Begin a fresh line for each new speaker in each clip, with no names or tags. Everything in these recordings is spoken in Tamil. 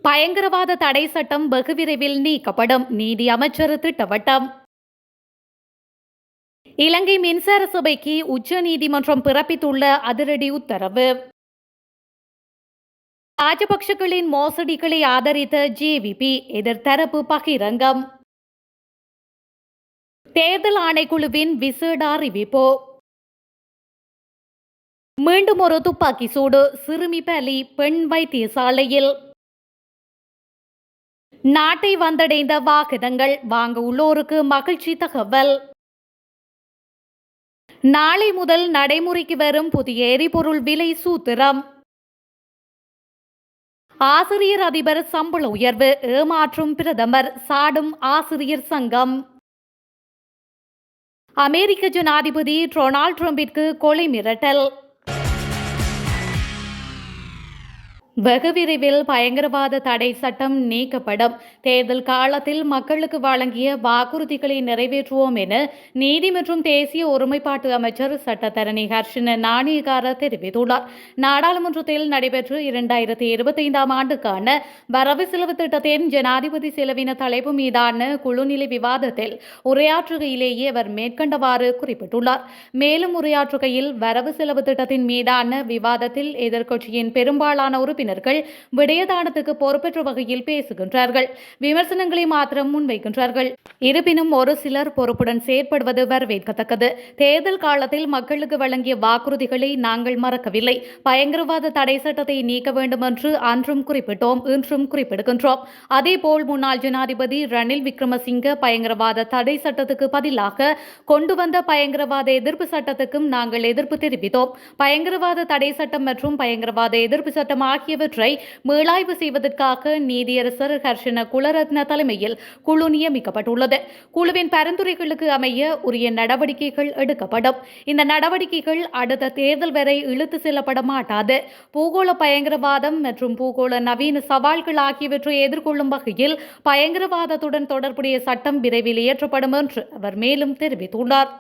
பயங்கரவாத தடை சட்டம் வெகு விரைவில் நீக்கப்படும். நீதி அமைச்சர் திட்டவட்டம். இலங்கை மின்சார சபைக்கு உச்ச நீதிமன்றம் பிறப்பித்துள்ள அதிரடி உத்தரவு. ராஜபக்சகளின் மோசடிகளை ஆதரித்த ஜேவிபி எதிர்த்தரப்பு பகிரங்கம். தேர்தல் ஆணைக்குழுவின் விசேட அறிவிப்பு. மீண்டும் ஒரு துப்பாக்கி சூடு, சிறுமி பலி, பெண் வைத்தியசாலையில். நாட்டை வந்தடைந்த வாகனங்கள் வாங்க உள்ளோருக்கு மகிழ்ச்சி தகவல். நாளை முதல் நடைமுறைக்கு வரும் புதிய எரிபொருள் விலை சூத்திரம். ஆசிரியர் அதிபர் சம்பள உயர்வு ஏமாற்றும் பிரதமர், சாடும் ஆசிரியர் சங்கம். அமெரிக்க ஜனாதிபதி டொனால்ட் ட்ரம்பிற்கு கொலை மிரட்டல். வெகு விரைவில் பயங்கரவாத தடை சட்டம் நீக்கப்படும். தேர்தல் காலத்தில் மக்களுக்கு வழங்கிய வாக்குறுதிகளை நிறைவேற்றுவோம் என நீதி மற்றும் தேசிய ஒருமைப்பாட்டு அமைச்சர் சட்டத்தரணி ஹர்ஷன நாணயக்கார தெரிவித்துள்ளார். நாடாளுமன்றத்தில் நடைபெற்ற 2025 ஆண்டுக்கான வரவு செலவு திட்டத்தின் ஜனாதிபதி செலவின தலைப்பு மீதான குழுநிலை விவாதத்தில் உரையாற்றுகையிலேயே அவர் மேற்கண்டவாறு குறிப்பிட்டுள்ளார். மேலும் உரையாற்றுகையில் வரவு செலவு திட்டத்தின் மீதான விவாதத்தில் எதிர்க்கட்சியின் பெரும்பாலான உறுப்பினர்கள் விடயதானத்துக்கு பொறுப்பற்ற வகையில் பேசுகின்றார்கள், விமர்சனங்களை மாத்திரம் முன்வைக்கின்றார்கள். இருப்பினும் ஒரு சிலர் பொறுப்புடன் செயற்படுவது வரவேற்கத்தக்கது. தேர்தல் காலத்தில் மக்களுக்கு வழங்கிய வாக்குறுதிகளை நாங்கள் மறக்கவில்லை. பயங்கரவாத தடை சட்டத்தை நீக்க வேண்டும் என்று அன்றும் குறிப்பிட்டோம், இன்றும் குறிப்பிடுகின்றோம். அதேபோல் முன்னாள் ஜனாதிபதி ரணில் விக்ரமசிங்க பயங்கரவாத தடை சட்டத்துக்கு பதிலாக கொண்டு வந்த பயங்கரவாத எதிர்ப்பு சட்டத்துக்கும் நாங்கள் எதிர்ப்பு தெரிவித்தோம். பயங்கரவாத தடை சட்டம் மற்றும் பயங்கரவாத எதிர்ப்பு சட்டம் ஆகியவற்றை மீளாய்வு செய்வதற்காக நீதியரசர் ஹர்ஷன குலரத்ன தலைமையில் குழு நியமிக்கப்பட்டுள்ளது. குழுவின் பரிந்துரைகளுக்கு அமைய உரிய நடவடிக்கைகள் எடுக்கப்படும். இந்த நடவடிக்கைகள் அடுத்த தேர்தல் வரை இழுத்து செல்லப்பட மாட்டாது. பூகோள பயங்கரவாதம் மற்றும் பூகோள நவீன சவால்கள் ஆகியவற்றை எதிர்கொள்ளும் வகையில் பயங்கரவாதத்துடன் தொடர்புடைய சட்டம் விரைவில் இயற்றப்படும் என்று அவர் மேலும் தெரிவித்துள்ளார்.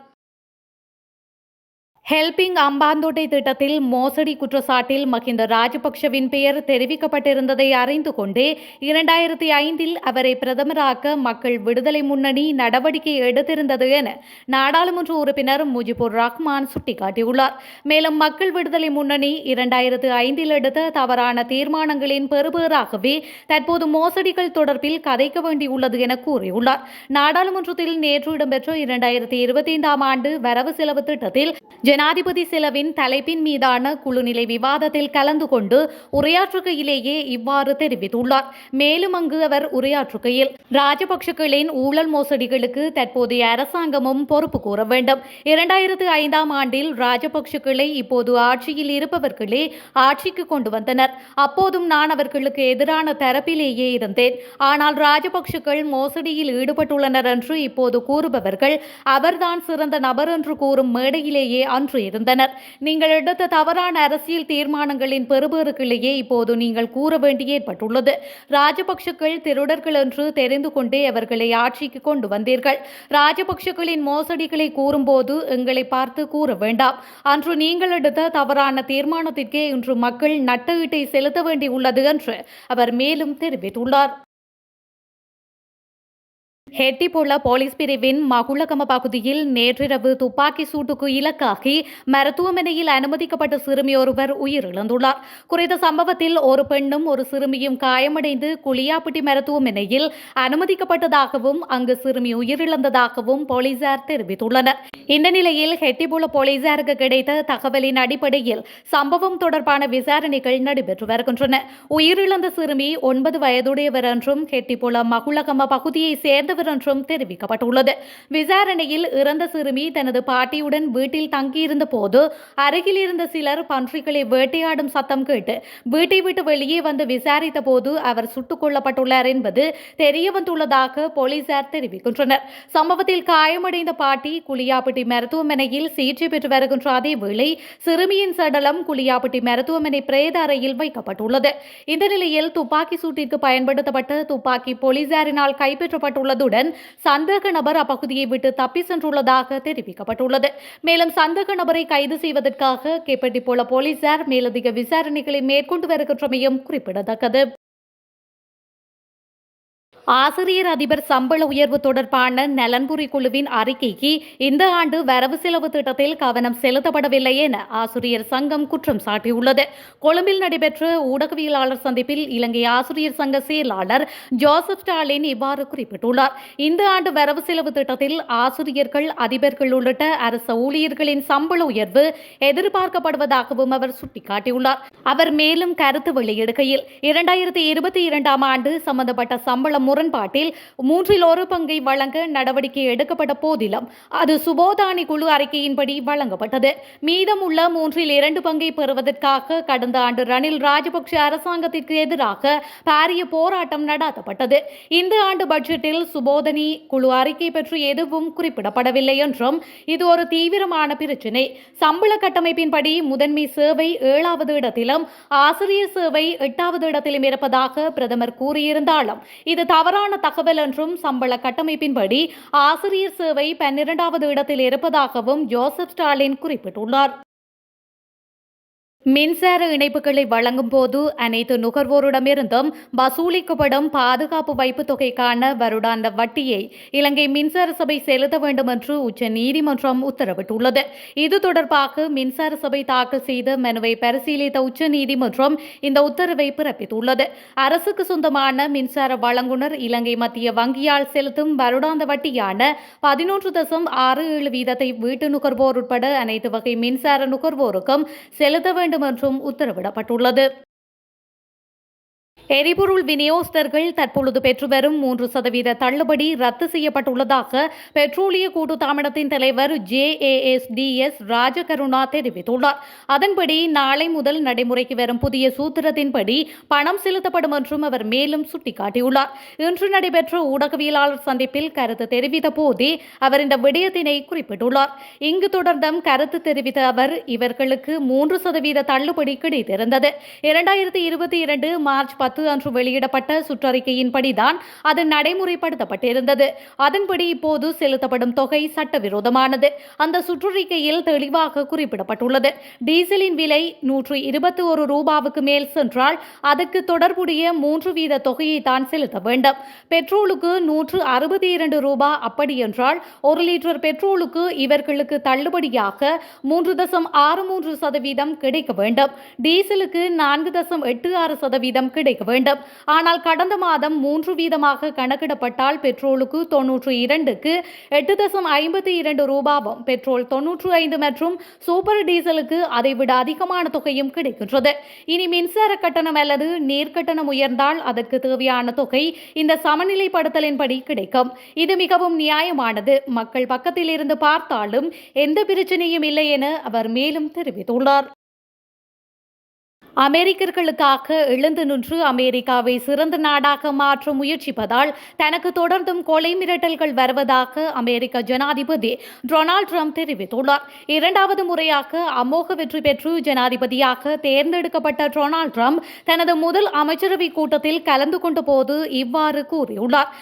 ஹெல்பிங் அம்பாந்தோட்டை திட்டத்தில் மோசடி குற்றச்சாட்டில் மஹிந்த ராஜபக்ஷவின் பெயர் தெரிவிக்கப்பட்டிருந்ததை அறிந்து கொண்டே 2005 அவரை பிரதமராக்க மக்கள் விடுதலை முன்னணி நடவடிக்கை எடுத்திருந்தது என நாடாளுமன்ற உறுப்பினர் முஜிபுர் ரஹ்மான் சுட்டிக்காட்டியுள்ளார். மேலும் மக்கள் விடுதலை முன்னணி 2005 எடுத்த தவறான தீர்மானங்களின் பெறுபேறாகவே தற்போது மோசடிகள் தொடர்பில் கதைக்க வேண்டியுள்ளது என கூறியுள்ளார். நாடாளுமன்றத்தில் நேற்று இடம்பெற்ற 2025 ஆண்டு வரவு செலவு திட்டத்தில் ஜனாதிபதி செலவின் தலைப்பின் மீதான குழுநிலை விவாதத்தில் கலந்து கொண்டு உரையாற்றுகையிலேயே இவ்வாறு தெரிவித்துள்ளார். மேலும் அங்கு அவர் உரையாற்றுகையில் ராஜபக்சகளின் ஊழல் மோசடிகளுக்கு தற்போதைய அரசாங்கமும் பொறுப்பு கூற வேண்டும். 2005 ஆண்டில் ராஜபக்சகளை இப்போது ஆட்சியில் இருப்பவர்களே ஆட்சிக்கு கொண்டு வந்தனர். அப்போதும் நான் அவர்களுக்கு எதிரான தரப்பிலேயே இருந்தேன். ஆனால் ராஜபக்சகள் மோசடியில் ஈடுபட்டுள்ளனர் என்று இப்போது கூறுபவர்கள் அவர்தான் சிறந்த நபர் என்று கூறும் மேடையிலேயே அன்று இருந்தனர். நீங்கள் எடுத்த தவறான அரசியல் தீர்மானங்களின் பெறுபேறுகளையே இப்போது நீங்கள் கூற வேண்டி ஏற்பட்டுள்ளது. ராஜபக்சகள் திருடர்கள் என்று தெரிந்து கொண்டே அவர்களை ஆட்சிக்கு கொண்டு வந்தீர்கள். ராஜபக்சகளின் மோசடிகளை கூறும்போது எங்களை பார்த்து கூற வேண்டாம். அன்று நீங்கள் எடுத்த தவறான தீர்மானத்திற்கே இன்று மக்கள் நட்ட ஈட்டை செலுத்த வேண்டியுள்ளது என்று அவர் மேலும் தெரிவித்துள்ளார். ஹெட்டிபொல போலீஸ் பிரிவின் மகுளகம பகுதியில் நேற்றிரவு துப்பாக்கி சூட்டுக்கு இலக்காகி மருத்துவமனையில் அனுமதிக்கப்பட்ட சிறுமி ஒருவர் உயிரிழந்துள்ளார். குறித்த சம்பவத்தில் ஒரு பெண்ணும் ஒரு சிறுமியும் காயமடைந்து குளியாப்பட்டி மருத்துவமனையில் அனுமதிக்கப்பட்டதாகவும் அங்கு சிறுமி உயிரிழந்ததாகவும் போலீசார் தெரிவித்துள்ளனர். இந்த நிலையில் ஹெட்டிபொல போலீசாருக்கு கிடைத்த தகவலின் அடிப்படையில் சம்பவம் தொடர்பான விசாரணைகள் நடைபெற்று வருகின்றன. உயிரிழந்த சிறுமி 9 வயதுடையவர் என்றும் ஹெட்டிபொல மகுளகம பகுதியை சேர்ந்தவர் என்றும் தெரிவிக்கப்பட்டுள்ளது. விசாரணையில் இறந்த சிறுமி தனது பாட்டியுடன் வீட்டில் தங்கியிருந்த போது அருகில் இருந்த சிலர் பன்றிகளை வேட்டையாடும் சத்தம் கேட்டு வீட்டை விட்டு வெளியே வந்து விசாரித்த போது அவர் சுட்டுக் கொல்லப்பட்டுள்ளார் என்பது தெரியவந்துள்ளதாக போலீசார் தெரிவிக்கின்றனர். சம்பவத்தில் காயமடைந்த பாட்டி குளியாப்பட்டி மருத்துவமனையில் சிகிச்சை பெற்று வருகின்ற அதேவேளை சிறுமியின் சடலம் குளியாப்பட்டி மருத்துவமனை பிரேத அறையில் வைக்கப்பட்டுள்ளது. இந்த நிலையில் துப்பாக்கி சூட்டிற்கு பயன்படுத்தப்பட்ட துப்பாக்கி போலீசாரினால் கைப்பற்றப்பட்டுள்ளது. சந்தேக நபர் அப்பகுதியை விட்டு தப்பி சென்றுள்ளதாக தெரிவிக்கப்பட்டுள்ளது. மேலும் சந்தேக நபரை கைது செய்வதற்காக கேப்பட்டிபொல போலீசார் மேலதிக விசாரணைகளை மேற்கொண்டு வருகின்றமையும் குறிப்பிடத்தக்கது. ஆசிரியர் அதிபர் சம்பள உயர்வு தொடர்பான நலன்புரி குழுவின் அறிக்கைக்கு இந்த ஆண்டு வரவு செலவு திட்டத்தில் கவனம் செலுத்தப்படவில்லை என ஆசிரியர் சங்கம் குற்றம் சாட்டியுள்ளது. கொழும்பில் நடைபெற்ற ஊடகவியலாளர் சந்திப்பில் இலங்கை ஆசிரியர் சங்க செயலாளர் ஜோசப் ஸ்டாலின் இவ்வாறு குறிப்பிட்டுள்ளார். இந்த ஆண்டு வரவு செலவு திட்டத்தில் ஆசிரியர்கள், அதிபர்கள் உள்ளிட்ட அரசு ஊழியர்களின் சம்பள உயர்வு எதிர்பார்க்கப்படுவதாகவும் அவர் சுட்டிக்காட்டியுள்ளார். அவர் மேலும் கருத்து வெளியிடுகையில் 2022 ஆண்டு சம்பந்தப்பட்ட சம்பள முரண்பாட்டில் 1/3 பங்கை வழங்க நடவடிக்கை எடுக்கப்பட்ட போதிலும் அது சுபோதானி குழு அறிக்கையின்படி வழங்கப்பட்டது. மீதமுள்ள 2/3 பங்கை பெறுவதற்காக கடந்த ஆண்டு ரணில் ராஜபக்ஷ அரசாங்கத்திற்கு எதிராக பாரிய போராட்டம் நடாத்தப்பட்டது. இந்த ஆண்டு பட்ஜெட்டில் சுபோதனி குழு அறிக்கை பற்றி எதுவும் குறிப்பிடப்படவில்லை என்றும் இது ஒரு தீவிரமான பிரச்சினை. சம்பள கட்டமைப்பின்படி முதன்மை சேவை 7வது இடத்திலும் ஆசிரியர் சேவை 8வது இடத்திலும் இருப்பதாக பிரதமர் கூறியிருந்தாலும் இது தவறான தகவல் என்றும், சம்பள கட்டமைப்பின்படி ஆசிரியர் சேவை 12வது இடத்தில் இருப்பதாகவும் ஜோசப் ஸ்டாலின் குறிப்பிட்டுள்ளார். மின்சார இணைப்புகளை வழங்கும் போது அனைத்து நுகர்வோரிடமிருந்தும் வசூலிக்கப்படும் பாதுகாப்பு வைப்பு தொகைக்கான வருடாந்த வட்டியை இலங்கை மின்சார சபை செலுத்த வேண்டும் என்று உச்சநீதிமன்றம் உத்தரவிட்டுள்ளது. இது தொடர்பாக மின்சார சபை தாக்கல் செய்த மனுவை பரிசீலித்த உச்சநீதிமன்றம் இந்த உத்தரவை பிறப்பித்துள்ளது. அரசுக்கு சொந்தமான மின்சார வழங்குனர் இலங்கை மத்திய வங்கியால் செலுத்தும் வருடாந்த வட்டியான 11.67 வீதத்தை வீட்டு நுகர்வோர் உட்பட அனைத்து வகை மின்சார நுகர்வோருக்கும் செலுத்த வேண்டும் என்றும் உத்தரவிடப்பட்டுள்ளது. எரிபொருள் விநியோகஸ்தர்கள் தற்பொழுது பெற்று வரும் 3% தள்ளுபடி ரத்து செய்யப்பட்டுள்ளதாக பெட்ரோலிய கூட்டுத்தாபனத்தின் தலைவர் JASDS ராஜகருணா தெரிவித்துள்ளார். அதன்படி நாளை முதல் நடைமுறைக்கு வரும் புதிய சூத்திரத்தின்படி பணம் செலுத்தப்படும் என்றும் அவர் மேலும் சுட்டிக்காட்டியுள்ளார். இன்று நடைபெற்ற ஊடகவியலாளர் சந்திப்பில் கருத்து தெரிவித்த போதே அவர் இந்த விடயத்தினை குறிப்பிட்டுள்ளார். இங்கு தொடர்ந்தும் கருத்து தெரிவித்த அவர் இவர்களுக்கு 3% தள்ளுபடி கிடைத்திருந்தது. 2022 மார்ச் 10 அன்று வெளியிடப்பட்ட சுற்றறிக்கையின்படிதான் அது நடைமுறைப்படுத்தப்பட்டிருந்தது. அதன்படி இப்போது செலுத்தப்படும் தொகை சட்டவிரோதமானது. அந்த சுற்றறிக்கையில் தெளிவாக குறிப்பிடப்பட்டுள்ளது. டீசலின் விலை 121 ரூபாவுக்கு மேல் சென்றால் அதற்கு தொடர்புடைய 3% தொகையை தான் செலுத்த வேண்டும். பெட்ரோலுக்கு 162 ரூபாய், அப்படி என்றால் 1 லிட்டர் பெட்ரோலுக்கு இவர்களுக்கு தள்ளுபடியாக 3.63% கிடைக்க வேண்டும். டீசலுக்கு 4.86% கிடைக்க வேண்டும். ஆனால் கடந்த மாதம் 3% கணக்கிடப்பட்டால் பெட்ரோலுக்கு 92க்கு 8.52 ரூபாவும், பெட்ரோல் 95 மற்றும் சூப்பர் டீசலுக்கு அதைவிட அதிகமான தொகையும் கிடைக்கின்றது. இனி மின்சார கட்டணம் அல்லது நீர் கட்டணம் உயர்ந்தால் அதற்கு தேவையான தொகை இந்த சமநிலைப்படுத்தலின்படி கிடைக்கும். இது மிகவும் நியாயமானது. மக்கள் பக்கத்தில் இருந்து பார்த்தாலும் எந்த பிரச்சனையும் இல்லை என அவர் மேலும் தெரிவித்துள்ளார். அமெரிக்கர்களுக்காக எழுந்து நின்று அமெரிக்காவை சிறந்த நாடாக மாற்ற முயற்சிப்பதால் தனக்கு தொடர்ந்தும் கொலை மிரட்டல்கள் வருவதாக அமெரிக்க ஜனாதிபதி டொனால்ட் ட்ரம்ப் தெரிவித்துள்ளார். 2வது முறையாக அமோக வெற்றி பெற்று ஜனாதிபதியாக தேர்ந்தெடுக்கப்பட்ட டொனால்ட் ட்ரம்ப் தனது முதல் அமைச்சரவை கூட்டத்தில் கலந்து கொண்ட போது இவ்வாறு கூறியுள்ளார்.